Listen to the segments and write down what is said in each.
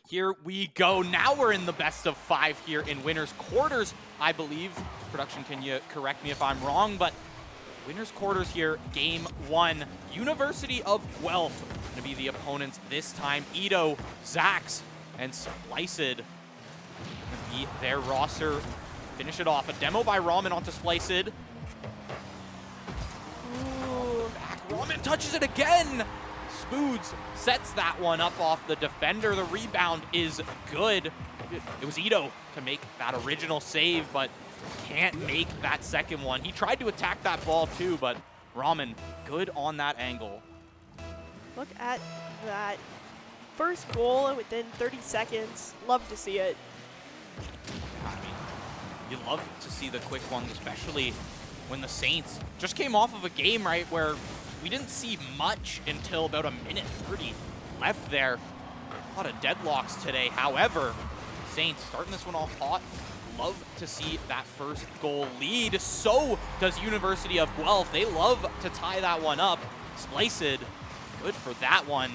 Here we go. Now we're in the best of 5 here in winners quarters, I believe. Production, can you correct me if I'm wrong, but winners quarters here, game 1. University of Guelph going to be the opponents this time. Ito, Zax, and Spliced going to be their roster. Finish it off. A demo by Ramen onto Spliced. Ooh. Back. Ramen touches it again. Spoods sets that one up off the defender. The rebound is good. It was Ito to make that original save, but can't make that second one. He tried to attack that ball too, but Ramen good on that angle. Look at that first goal within 30 seconds. Love to see it. I mean, you love to see the quick ones, especially when the Saints just came off of a game, right, where we didn't see much until about a minute 30 left there. A lot of deadlocks today. However, Saints starting this one off hot. Love to see that first goal lead. So does University of Guelph. They love to tie that one up. Spliced, good for that one.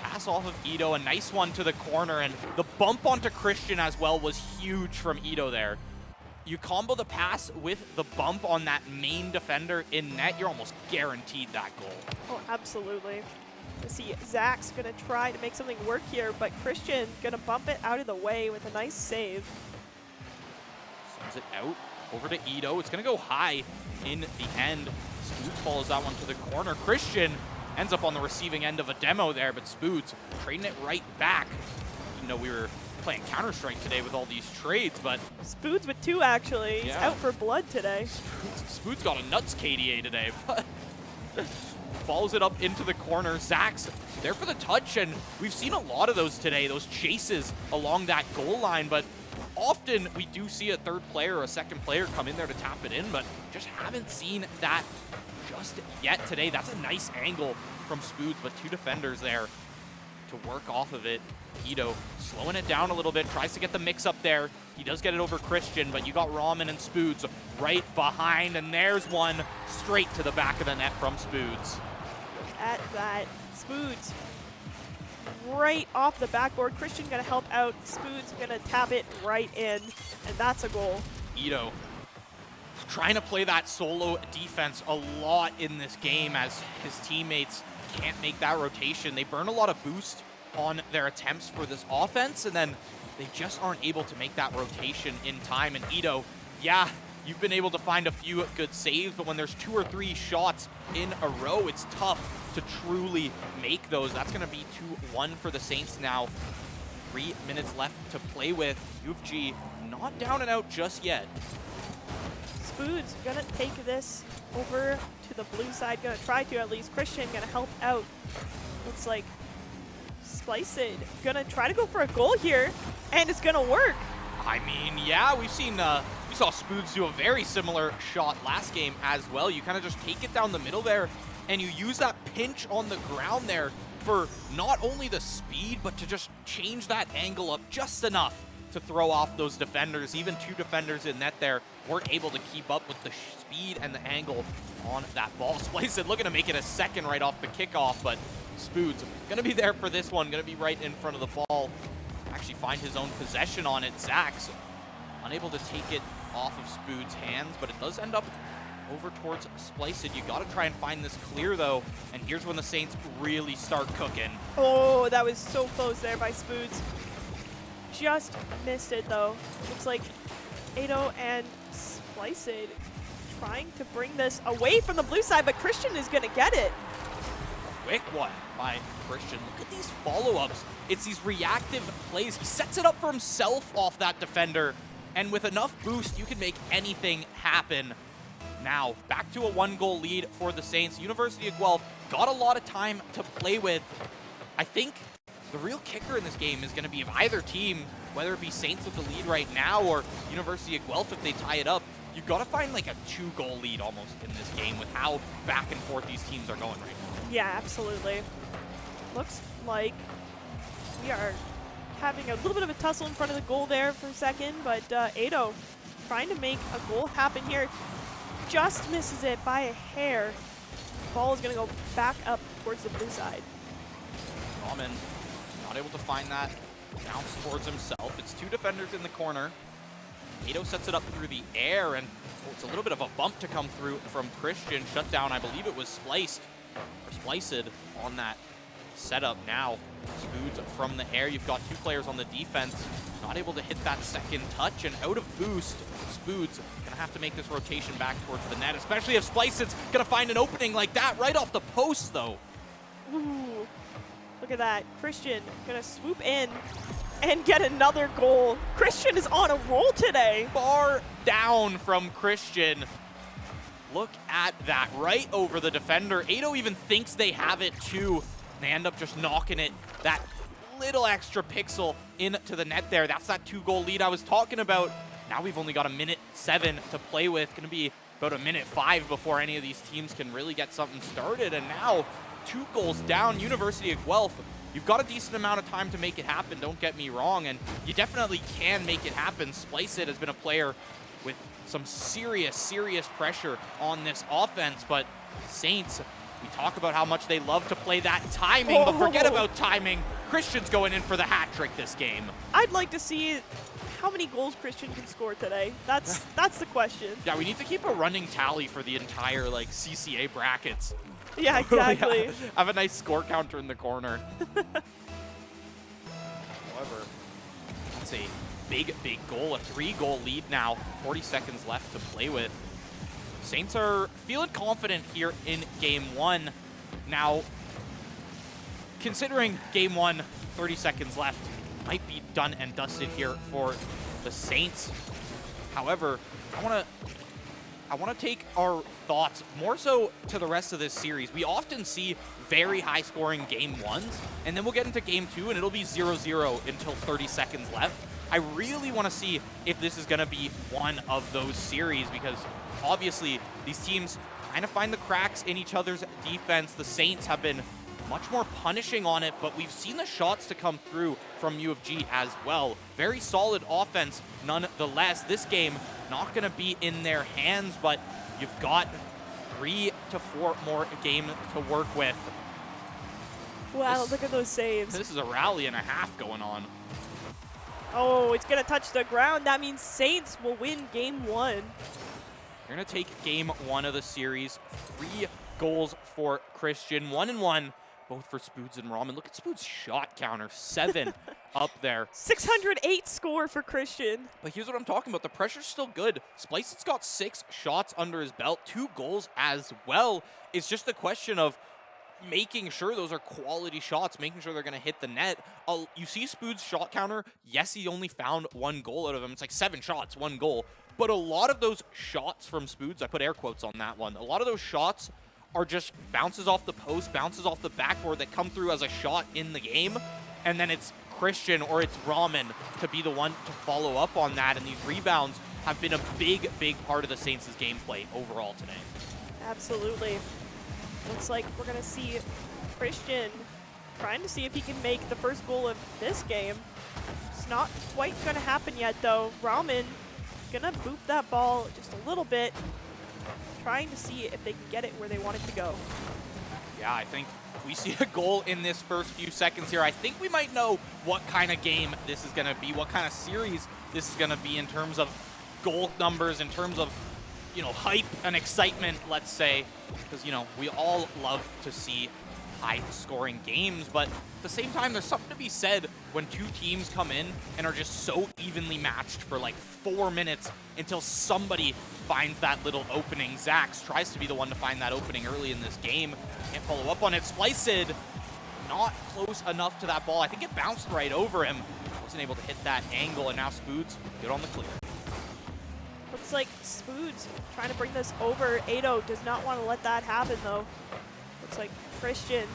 Pass off of Ito, a nice one to the corner, and the bump onto Christian as well was huge from Ito there. You combo the pass with the bump on that main defender in net, you're almost guaranteed that goal. Oh, absolutely. Let's see, Zach's gonna try to make something work here, but Christian gonna bump it out of the way with a nice save. Sends it out over to Ito. It's gonna go high in the end. Spoods follows that one to the corner. Christian ends up on the receiving end of a demo there, but Spoods trading it right back. Even though we were playing Counter-Strike today with all these trades, but Spoods with 2 actually. He's out for blood today. Spoods got a nuts KDA today, but follows it up into the corner. Zax there for the touch, and we've seen a lot of those today, those chases along that goal line, but often we do see a third player or a second player come in there to tap it in, but just haven't seen that just yet today. That's a nice angle from Spoods, but 2 defenders there to work off of it. Ito slowing it down a little bit, tries to get the mix up there. He does get it over Christian, but you got Ramen and Spoods right behind, and there's one straight to the back of the net from Spoods. At that, Spoods right off the backboard. Christian gonna help out. Spoods gonna tap it right in, and that's a goal. Ito trying to play that solo defense a lot in this game as his teammates can't make that rotation. They burn a lot of boost on their attempts for this offense, and then they just aren't able to make that rotation in time. And Ito, yeah, you've been able to find a few good saves, but when there's 2 or 3 shots in a row, it's tough to truly make those. That's going to be 2-1 for the Saints now. 3 minutes left to play with. U of G not down and out just yet. Spoods gonna take this over to the blue side, gonna try to at least. Christian gonna help out. Looks like Spliced gonna try to go for a goal here, and it's gonna work. I mean, yeah, we saw Spoods do a very similar shot last game as well. You kind of just take it down the middle there, and you use that pinch on the ground there for not only the speed, but to just change that angle up just enough to throw off those defenders. Even 2 defenders in net there weren't able to keep up with the speed and the angle on that ball. Spliced looking to make it a second right off the kickoff, but Spoods gonna be there for this one, gonna be right in front of the ball. Actually find his own possession on it. Zax unable to take it off of Spoods' hands, but it does end up over towards Spliced. You gotta try and find this clear though, and here's when the Saints really start cooking. Oh, that was so close there by Spoods. Just missed it though. Looks like Ito and Spliced trying to bring this away from the blue side, but Christian is gonna get it. Quick one by Christian. Look at these follow-ups. It's these reactive plays. He sets it up for himself off that defender, and with enough boost, you can make anything happen. Now, back to a 1-goal lead for the Saints. University of Guelph got a lot of time to play with. I think the real kicker in this game is going to be if either team, whether it be Saints with the lead right now or University of Guelph if they tie it up, you've got to find like a 2-goal lead almost in this game with how back and forth these teams are going right now. Yeah, absolutely. Looks like we are having a little bit of a tussle in front of the goal there for a second, but Ito trying to make a goal happen here. Just misses it by a hair. Ball is going to go back up towards the blue side. Ramen not able to find that Bounce towards himself. It's two defenders in the corner. Ado sets it up through the air, and it's a little bit of a bump to come through from Christian. Shut down, I believe it was spliced on that setup. Now, Spoods from the air. You've got two players on the defense, not able to hit that second touch, and out of boost, Spoods gonna have to make this rotation back towards the net, especially if Spliced's gonna find an opening like that right off the post, though. Ooh, look at that. Christian gonna swoop in and get another goal. Christian is on a roll today. Far down from Christian. Look at that, right over the defender. Ado even thinks they have it too. They end up just knocking it that little extra pixel into the net there. That's that 2-goal lead I was talking about. Now we've only got 1:07 to play with. Gonna be about 1:05 before any of these teams can really get something started. And now 2 goals down, University of Guelph. You've got a decent amount of time to make it happen, don't get me wrong, and you definitely can make it happen. Spliced has been a player with some serious pressure on this offense, but Saints, we talk about how much they love to play that timing, but forget about timing. Christian's going in for the hat trick this game. I'd like to see how many goals Christian can score today. That's the question. Yeah, we need to keep a running tally for the entire like CCA brackets. Yeah, exactly. Yeah, have a nice score counter in the corner. However, that's a big goal, a 3-goal lead now. 40 seconds left to play with. Saints are feeling confident here in game 1. Now, considering game 1, 30 seconds left, might be done and dusted here for the Saints. However, I want to take our thoughts more so to the rest of this series. We often see very high-scoring game 1s, and then we'll get into game 2, and it'll be 0-0 until 30 seconds left. I really want to see if this is going to be one of those series, because obviously these teams kind of find the cracks in each other's defense. The Saints have been much more punishing on it, but we've seen the shots to come through from U of G as well. Very solid offense nonetheless. This game not going to be in their hands, but you've got 3 to 4 more games to work with. Wow, look at those saves. This is a rally and a half going on. Oh, it's going to touch the ground. That means Saints will win game 1. They're going to take game 1 of the series. 3 goals for Christian. 1-1, both for Spoods and Ramen. Look at Spoods' shot counter. 7 up there. 608 score for Christian. But here's what I'm talking about. The pressure's still good. Spliced's got 6 shots under his belt. 2 goals as well. It's just a question of making sure those are quality shots, making sure they're going to hit the net. You see Spoods' shot counter. Yes, he only found 1 goal out of him. It's like 7 shots, 1 goal. But a lot of those shots from Spoods, I put air quotes on that one, a lot of those shots are just bounces off the post, bounces off the backboard that come through as a shot in the game. And then it's Christian or it's Ramen to be the one to follow up on that. And these rebounds have been a big part of the Saints' gameplay overall today. Absolutely. Looks like we're going to see Christian trying to see if he can make the first goal of this game. It's not quite going to happen yet, though. Ramen going to boop that ball just a little bit, trying to see if they can get it where they want it to go. Yeah, I think we see a goal in this first few seconds here. I think we might know what kind of game this is going to be, what kind of series this is going to be in terms of goal numbers, in terms of, you know, hype and excitement, let's say, because, you know, we all love to see high-scoring games, but at the same time, there's something to be said when 2 teams come in and are just so evenly matched for like 4 minutes until somebody finds that little opening. Zax tries to be the one to find that opening early in this game. Can't follow up on it. Spliced not close enough to that ball. I think it bounced right over him. Wasn't able to hit that angle, and now Spoods good on the clear. Looks like Spoods trying to bring this over. Ado does not want to let that happen, though. Looks like Christian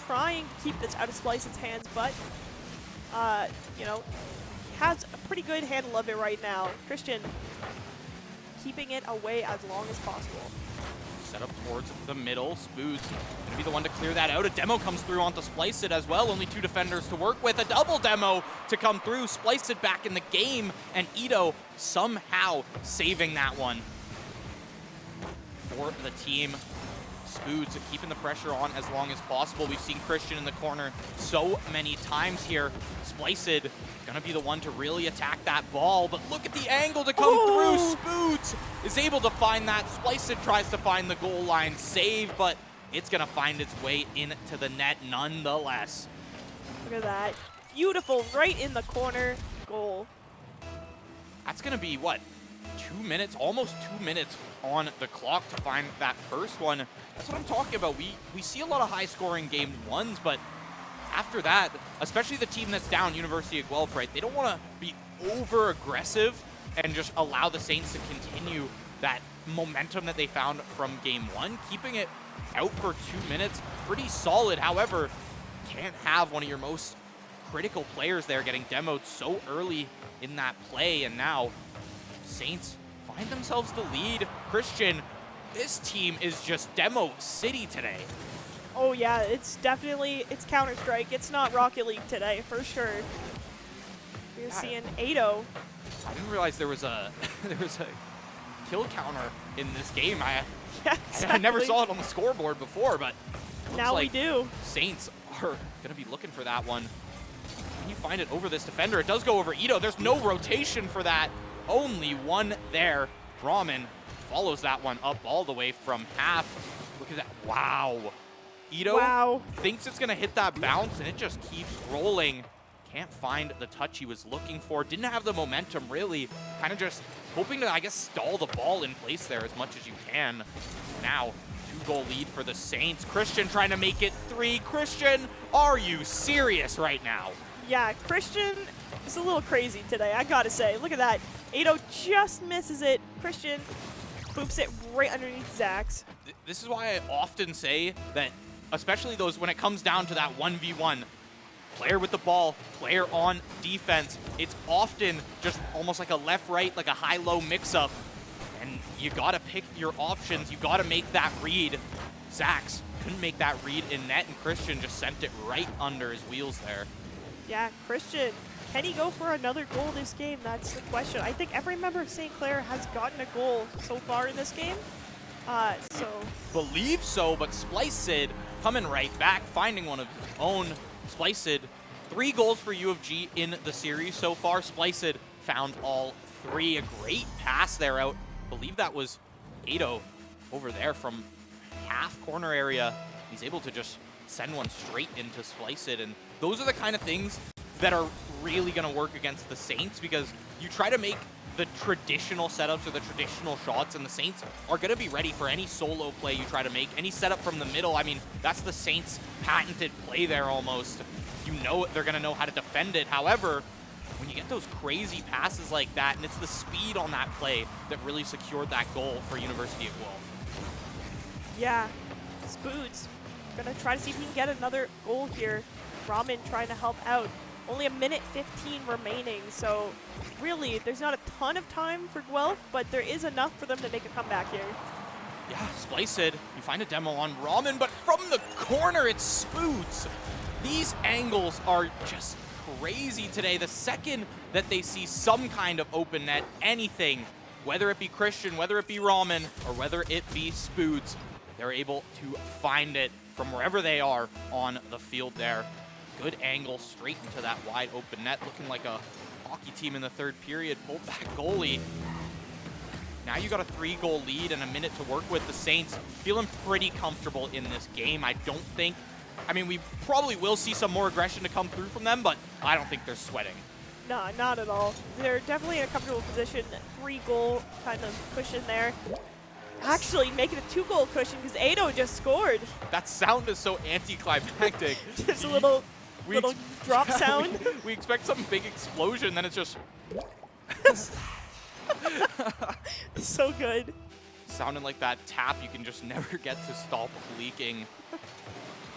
trying to keep this out of Splice's hands, but, you know, has a pretty good handle of it right now. Christian keeping it away as long as possible. Set up towards the middle. Spoods going to be the one to clear that out. A demo comes through onto Spliced as well. Only 2 defenders to work with. A double demo to come through. Spliced back in the game, and Ito somehow saving that one for the team. Spoods keeping the pressure on as long as possible. We've seen Christian in the corner so many times here. Spliced gonna be the one to really attack that ball, but look at the angle to come through. Spoods is able to find that. Spliced tries to find the goal line save, but it's gonna find its way into the net nonetheless. Look at that. Beautiful, right in the corner, goal. That's gonna be, what, 2 minutes, almost 2 minutes on the clock to find that first one. That's what I'm talking about. We see a lot of high-scoring game ones, but after that, especially the team that's down, University of Guelph, right, they don't want to be over-aggressive and just allow the Saints to continue that momentum that they found from game one. Keeping it out for 2 minutes, pretty solid. However, can't have one of your most critical players there getting demoed so early in that play, and now Saints find themselves the lead. Christian, this team is just demo city today. Oh yeah, it's Counter-Strike. It's not Rocket League today, for sure. We're seeing 8-0. I didn't realize there was a kill counter in this game. Yeah, exactly. I never saw it on the scoreboard before, but now like we do. Saints are gonna be looking for that one. Can you find it over this defender? It does go over Ito. There's no rotation for that. Only one there. Ramen follows that one up all the way from half. Look at that. Wow. Ito thinks it's going to hit that bounce, and it just keeps rolling. Can't find the touch he was looking for. Didn't have the momentum, really. Kind of just hoping to, I guess, stall the ball in place there as much as you can. Now, 2-goal lead for the Saints. Christian trying to make it 3. Christian, are you serious right now? Yeah, Christian is a little crazy today, I gotta say. Look at that. 8-0 just misses it. Christian boops it right underneath Zach's. This is why I often say that, especially those when it comes down to that 1v1, player with the ball, player on defense, it's often just almost like a left-right, like a high-low mix-up. And you gotta pick your options. You gotta make that read. Zach's couldn't make that read in net, and Christian just sent it right under his wheels there. Yeah, Christian, can he go for another goal this game? That's the question. I think every member of St. Clair has gotten a goal so far in this game. Believe so, but Spliced coming right back, finding one of his own. Spliced, 3 goals for U of G in the series so far. Spliced found all 3. A great pass there out. Believe that was Ado over there from half corner area. He's able to just send one straight into Spliced, and those are the kind of things that are really going to work against the Saints, because you try to make the traditional setups or the traditional shots, and the Saints are going to be ready for any solo play you try to make, any setup from the middle. I mean, that's the Saints' patented play there almost. You know they're going to know how to defend it. However, when you get those crazy passes like that, and it's the speed on that play that really secured that goal for University of Guelph. Yeah, Spoods gonna try to see if he can get another goal here. Ramen trying to help out. Only 1:15 remaining, so really there's not a ton of time for Guelph, but there is enough for them to make a comeback here. Yeah, Spliced, you find a demo on Ramen, but from the corner it's Spoods. These angles are just crazy today. The second that they see some kind of open net, anything, whether it be Christian, whether it be Ramen, or whether it be Spoods, they're able to find it from wherever they are on the field there. Good angle straight into that wide open net, looking like a hockey team in the third period. Pulled back goalie. Now you got a 3-goal lead and a minute to work with. The Saints feeling pretty comfortable in this game. I mean, we probably will see some more aggression to come through from them, but I don't think they're sweating. No, not at all. They're definitely in a comfortable position. 3-goal kind of cushion there. Actually making a 2-goal cushion because Ado just scored. That sound is so anticlimactic. Just a little drop sound. We expect some big explosion, then it's just... So good. Sounding like that tap you can just never get to stop leaking.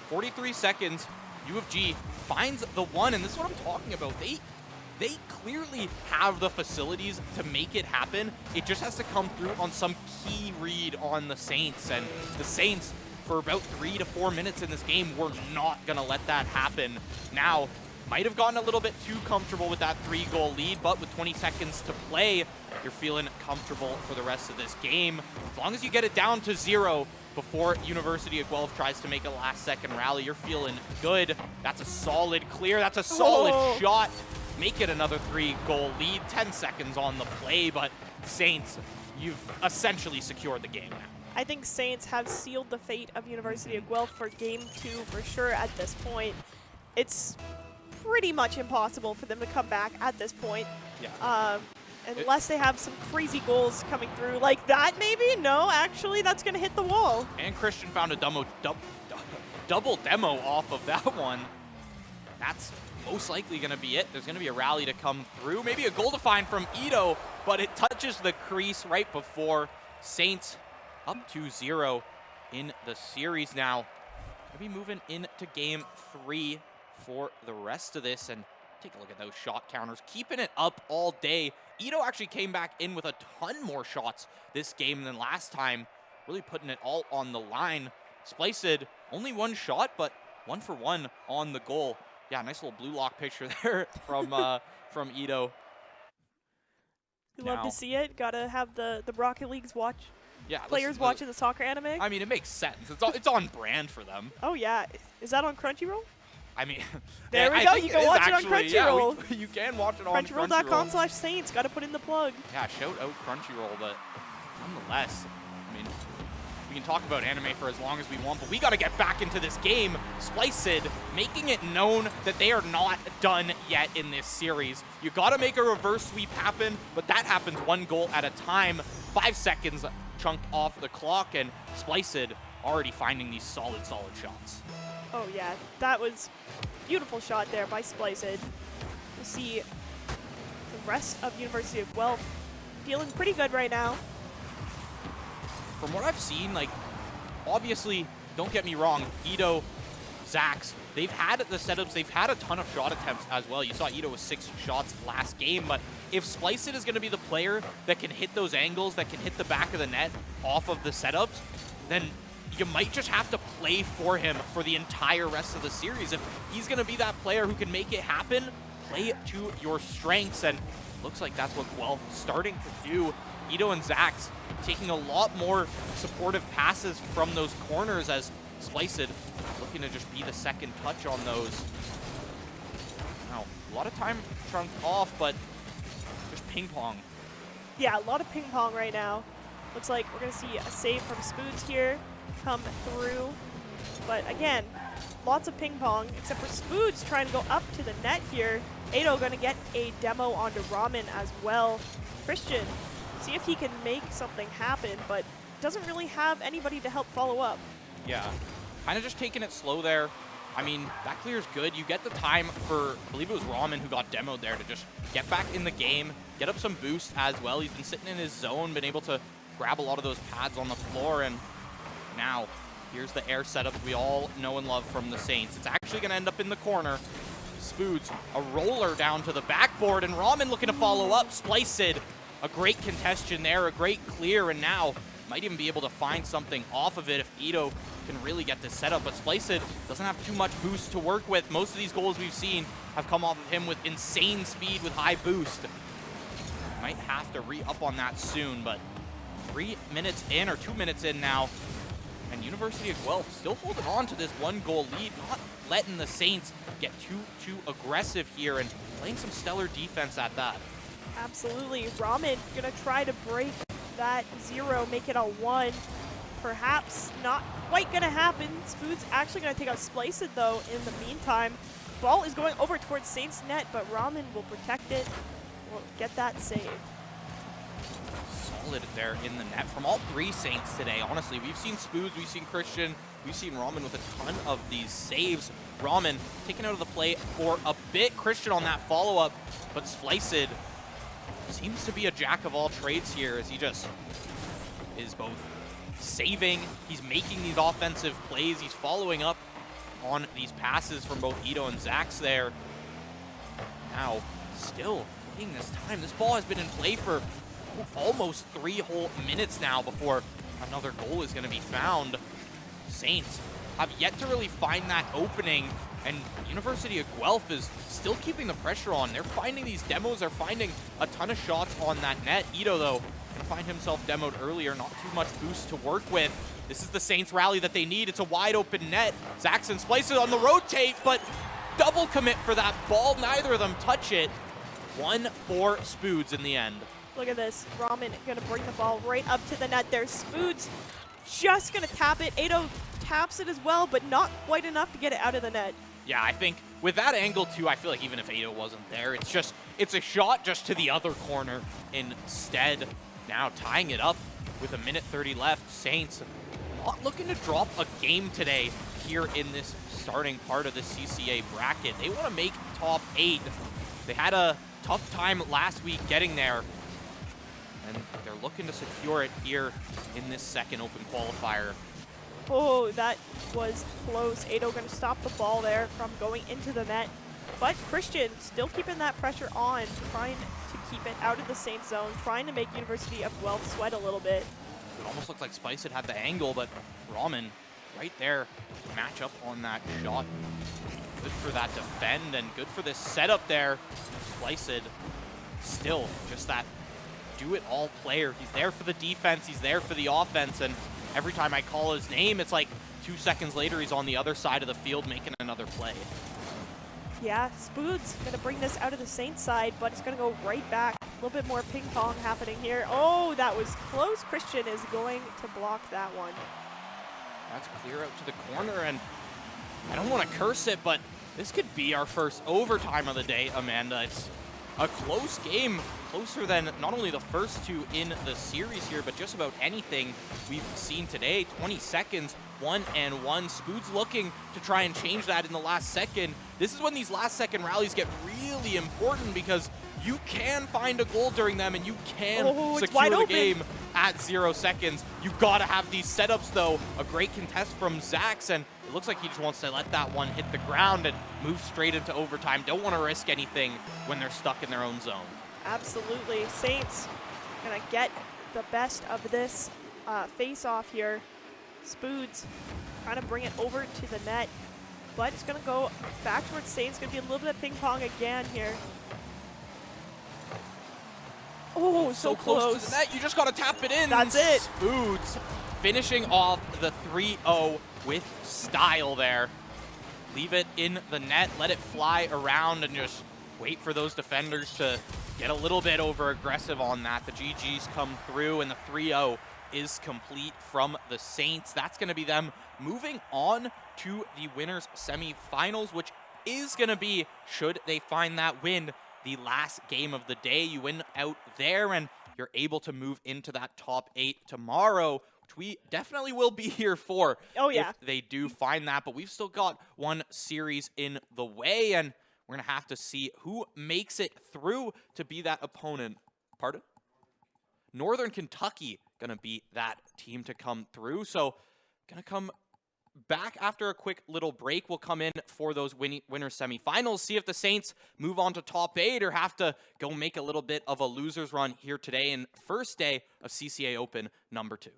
43 seconds, U of G finds the one, and this is what I'm talking about. They clearly have the facilities to make it happen. It just has to come through on some key read on the Saints, and the Saints, for about 3 to 4 minutes in this game, were not gonna let that happen. Now, might have gotten a little bit too comfortable with that 3-goal lead, but with 20 seconds to play, you're feeling comfortable for the rest of this game. As long as you get it down to 0 before University of Guelph tries to make a last-second rally, you're feeling good. That's a solid clear. That's a solid shot. Make it another 3-goal lead. 10 seconds on the play, but Saints, you've essentially secured the game now. I think Saints have sealed the fate of University of Guelph for Game 2 for sure at this point. It's pretty much impossible for them to come back at this point. Yeah. Unless they have some crazy goals coming through like that, maybe? No, actually, that's going to hit the wall. And Christian found a double demo off of that one. That's most likely going to be it. There's going to be a rally to come through. Maybe a goal to find from Ito, but it touches the crease right before. Saints up 2-0 in the series now. Maybe moving into Game 3 for the rest of this, and take a look at those shot counters, keeping it up all day. Ito actually came back in with a ton more shots this game than last time, really putting it all on the line. Spliced, only 1 shot, but 1 for 1 on the goal. Yeah, nice little blue lock picture there from Ito. You love to see it. Gotta have the Rocket Leagues players watching the soccer anime. I mean, it makes sense. It's on brand for them. Oh yeah, is that on Crunchyroll? I mean, there we go. You can watch it on Crunchyroll. Yeah, you can watch it on Crunchyroll. Crunchyroll.com/Saints. Got to put in the plug. Yeah, shout out Crunchyroll, but nonetheless, I mean, we can talk about anime for as long as we want, but we got to get back into this game. Spliced making it known that they are not done yet in this series. You got to make a reverse sweep happen, but that happens 1 goal at a time. 5 seconds chunked off the clock, and Spliced already finding these solid shots. Oh yeah, that was beautiful shot there by Spliced. You see the rest of University of Guelph feeling pretty good right now. From what I've seen, like, obviously, don't get me wrong, Ito, Zax, they've had the setups, they've had a ton of shot attempts as well. You saw Ito with 6 shots last game, but if Spliced is going to be the player that can hit those angles, that can hit the back of the net off of the setups, then you might just have to play for him for the entire rest of the series. If he's going to be that player who can make it happen, play to your strengths, and looks like that's what Guelph is starting to do. Ito and Zax taking a lot more supportive passes from those corners as Spliced looking to just be the second touch on those. Now, a lot of time chunked off, but just ping pong. Yeah, a lot of ping pong right now. Looks like we're going to see a save from Spoods here come through. But again, lots of ping pong, except for Spoods trying to go up to the net here. Ado going to get a demo onto Ramen as well. Christian, see if he can make something happen, but doesn't really have anybody to help follow up. Yeah, kind of just taking it slow there. I mean, that clear's good. You get the time for, I believe it was Ramen who got demoed there to just get back in the game, get up some boost as well. He's been sitting in his zone, been able to grab a lot of those pads on the floor, and now here's the air setup we all know and love from the Saints. It's actually going to end up in the corner. Spoods, a roller down to the backboard, and Ramen looking to follow up. Spliced, a great congestion there, a great clear, and now might even be able to find something off of it if Ito can really get this set up. But Spliced doesn't have too much boost to work with. Most of these goals we've seen have come off of him with insane speed with high boost. Might have to re-up on that soon, but 3 minutes in, or 2 minutes in now, and University of Guelph still holding on to this 1-goal lead, not letting the Saints get too aggressive here, and playing some stellar defense at that. Absolutely. Ramen going to try to break that 0, make it a 1. Perhaps not quite going to happen. Spood's actually going to take out Spliced, though, in the meantime. Ball is going over towards Saints' net, but Ramen will protect it. Will get that save. Solid there in the net from all 3 Saints today. Honestly, we've seen Spoods, we've seen Christian, we've seen Ramen with a ton of these saves. Ramen taken out of the play for a bit. Christian on that follow-up, but Spliced seems to be a jack of all trades here, as he just is both saving, he's making these offensive plays, he's following up on these passes from both Ito and Zax there. Now, still playing this time. This ball has been in play for almost 3 whole minutes now before another goal is going to be found. Saints have yet to really find that opening, and University of Guelph is still keeping the pressure on. They're finding these demos, they're finding a ton of shots on that net. Ito, though, can find himself demoed earlier, not too much boost to work with. This is the Saints rally that they need. It's a wide open net. Zaxxon splices on the rotate, but double commit for that ball. Neither of them touch it. 1 for Spoods in the end. Look at this. Ramen gonna bring the ball right up to the net there. Spoods just gonna tap it. Ado taps it as well, but not quite enough to get it out of the net. Yeah, I think with that angle too, I feel like even if Ado wasn't there, it's a shot just to the other corner instead. Now tying it up with 1:30 left. Saints not looking to drop a game today here in this starting part of the CCA bracket. They want to make top 8. They had a tough time last week getting there, and they're looking to secure it here in this second open qualifier. Oh, that was close. Ado going to stop the ball there from going into the net. But Christian still keeping that pressure on, trying to keep it out of the Saints zone, trying to make University of Guelph sweat a little bit. It almost looked like Spice had the angle, but Ramen right there match up on that shot. Good for that defend and good for this setup there. Spliced still just that do-it-all player. He's there for the defense, he's there for the offense, and every time I call his name, it's like 2 seconds later he's on the other side of the field making another play. Yeah, Spood's going to bring this out of the Saints side, but it's going to go right back. A little bit more ping pong happening here. Oh, that was close. Christian is going to block that one. That's clear out to the corner, and I don't want to curse it, but this could be our first overtime of the day, Amanda. It's a close game, closer than not only the first 2 in the series here, but just about anything we've seen today. 20 seconds, 1-1. Spood's looking to try and change that in the last second. This is when these last second rallies get really important, because you can find a goal during them and you can secure the game at 0 seconds. You've got to have these setups, though. A great contest from Zax, and it looks like he just wants to let that one hit the ground and move straight into overtime. Don't want to risk anything when they're stuck in their own zone. Absolutely. Saints gonna get the best of this face-off here. Spoods trying to bring it over to the net, but it's gonna go back towards Saints. Gonna be a little bit of ping pong again here. Oh, so close to the net. You just got to tap it in. That's it. Spoods finishing off the 3-0 with style there. Leave it in the net, let it fly around, and just wait for those defenders to get a little bit over aggressive on that. The GGs come through, and the 3-0 is complete from the Saints. That's going to be them moving on to the winners semifinals, which is going to be, should they find that win, the last game of the day. You win out there, and you're able to move into that top 8 tomorrow, which we definitely will be here for. Oh, yeah. If they do find that. But we've still got one series in the way, and we're going to have to see who makes it through to be that opponent. Pardon? Northern Kentucky going to be that team to come through. So going to come back after a quick little break. We'll come in for those winner semifinals, see if the Saints move on to top 8 or have to go make a little bit of a loser's run here today in first day of CCA Open number 2.